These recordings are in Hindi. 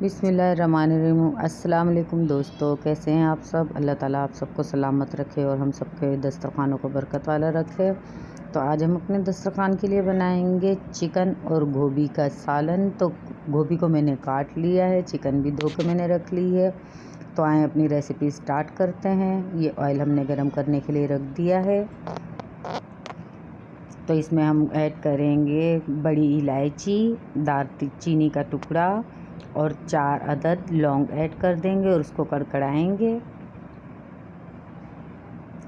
बिस्मिल्लाहिर्रहमानिर्रहीम। अस्सलाम वालेकुम दोस्तों, कैसे हैं आप सब। अल्लाह ताला आप सबको सलामत रखे और हम सबके दस्तरखानों को बरकत वाला रखे। तो आज हम अपने दस्तरखान के लिए बनाएंगे चिकन और गोभी का सालन। तो गोभी को मैंने काट लिया है, चिकन भी धो के मैंने रख ली है। तो आए अपनी रेसिपी स्टार्ट करते हैं। ये ऑयल हमने गरम करने के लिए रख दिया है। तो इसमें हम ऐड करेंगे बड़ी इलायची, दालचीनी का टुकड़ा और 4 अदद लौंग ऐड कर देंगे और उसको कड़कड़ाएंगे।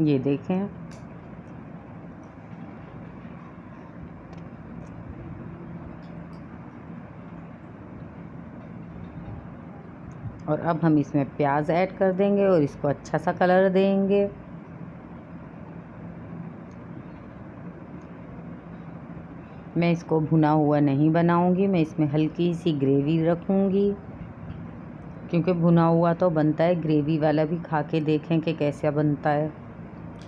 ये देखें, और अब हम इसमें प्याज ऐड कर देंगे और इसको अच्छा सा कलर देंगे। मैं इसको भुना हुआ नहीं बनाऊंगी, मैं इसमें हल्की सी ग्रेवी रखूंगी, क्योंकि भुना हुआ तो बनता है, ग्रेवी वाला भी खा के देखें कि कैसा बनता है।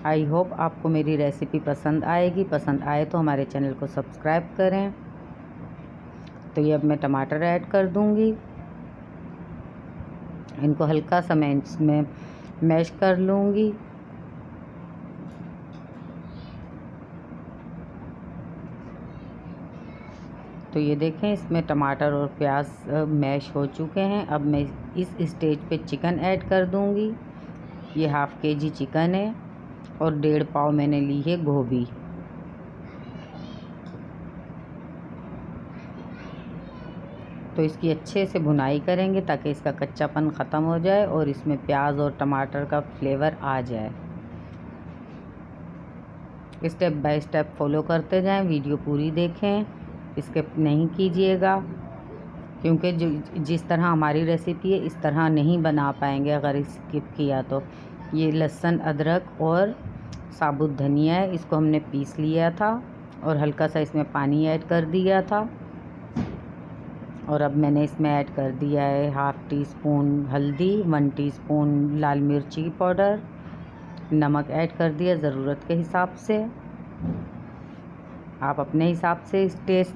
आई होप आपको मेरी रेसिपी पसंद आएगी। पसंद आए तो हमारे चैनल को सब्सक्राइब करें। तो ये अब मैं टमाटर ऐड कर दूंगी। इनको हल्का सा मैं इसमें मैश कर लूँगी। तो ये देखें, इसमें टमाटर और प्याज मैश हो चुके हैं। अब मैं इस स्टेज पे चिकन ऐड कर दूंगी। ये हाफ़ केजी चिकन है और 1.5 पाव मैंने ली है गोभी। तो इसकी अच्छे से भुनाई करेंगे ताकि इसका कच्चापन ख़त्म हो जाए और इसमें प्याज और टमाटर का फ्लेवर आ जाए। स्टेप बाय स्टेप फॉलो करते जाएं, वीडियो पूरी देखें, स्किप नहीं कीजिएगा, क्योंकि जिस तरह हमारी रेसिपी है इस तरह नहीं बना पाएंगे अगर स्किप किया तो। ये लहसुन, अदरक और साबुत धनिया है, इसको हमने पीस लिया था और हल्का सा इसमें पानी ऐड कर दिया था। और अब मैंने इसमें ऐड कर दिया है 1/2 टीस्पून हल्दी, 1 टीस्पून लाल मिर्ची पाउडर, नमक ऐड कर दिया ज़रूरत के हिसाब से। आप अपने हिसाब से टेस्ट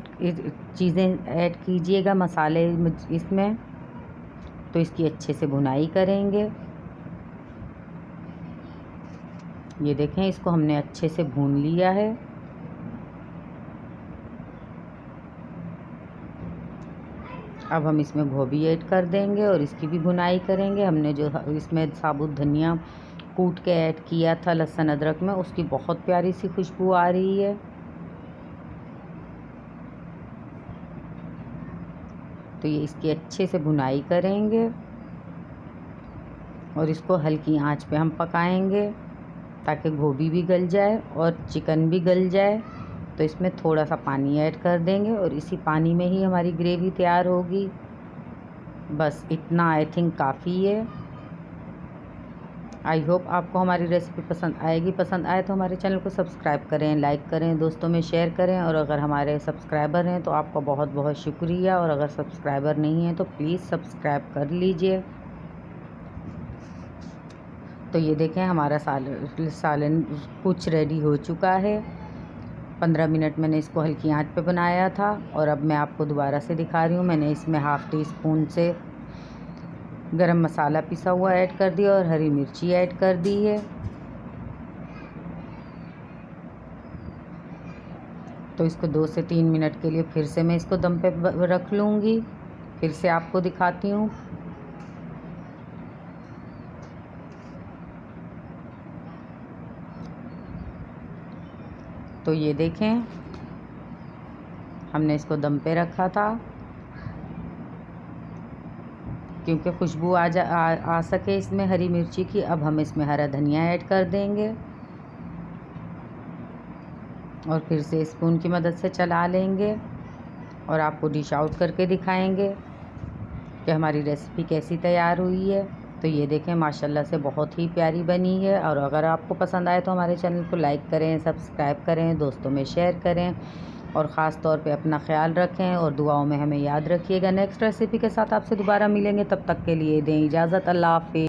चीज़ें ऐड कीजिएगा, मसाले इसमें। तो इसकी अच्छे से भुनाई करेंगे। ये देखें, इसको हमने अच्छे से भून लिया है। अब हम इसमें गोभी ऐड कर देंगे और इसकी भी भुनाई करेंगे। हमने जो इसमें साबुत धनिया कूट के ऐड किया था लहसुन अदरक में, उसकी बहुत प्यारी सी खुशबू आ रही है। तो ये इसकी अच्छे से भुनाई करेंगे और इसको हल्की आंच पे हम पकाएंगे ताकि गोभी भी गल जाए और चिकन भी गल जाए। तो इसमें थोड़ा सा पानी ऐड कर देंगे और इसी पानी में ही हमारी ग्रेवी तैयार होगी। बस इतना आई थिंक काफ़ी है। आई होप आपको हमारी रेसिपी पसंद आएगी। पसंद आए तो हमारे चैनल को सब्सक्राइब करें, लाइक करें, दोस्तों में शेयर करें। और अगर हमारे सब्सक्राइबर हैं तो आपका बहुत बहुत शुक्रिया, और अगर सब्सक्राइबर नहीं हैं तो प्लीज़ सब्सक्राइब कर लीजिए। तो ये देखें, हमारा सालन कुछ रेडी हो चुका है। 15 मिनट मैंने इसको हल्की आंच पे बनाया था और अब मैं आपको दोबारा से दिखा रही हूँ। मैंने इसमें 1/2 टीस्पून से गरम मसाला पिसा हुआ ऐड कर दिया और हरी मिर्ची ऐड कर दी है। तो इसको 2 से 3 मिनट के लिए फिर से मैं इसको दम पे रख लूँगी। फिर से आपको दिखाती हूँ। तो ये देखें, हमने इसको दम पे रखा था क्योंकि खुशबू आ सके इसमें हरी मिर्ची की। अब हम इसमें हरा धनिया ऐड कर देंगे और फिर से स्पून की मदद से चला लेंगे और आपको डिश आउट करके दिखाएंगे कि हमारी रेसिपी कैसी तैयार हुई है। तो ये देखें, माशाल्लाह से बहुत ही प्यारी बनी है। और अगर आपको पसंद आए तो हमारे चैनल को लाइक करें, सब्सक्राइब करें, दोस्तों में शेयर करें और ख़ास तौर पे अपना ख्याल रखें और दुआओं में हमें याद रखिएगा। नेक्स्ट रेसिपी के साथ आपसे दोबारा मिलेंगे, तब तक के लिए दें इजाज़त। अल्लाह हाफ़िज़।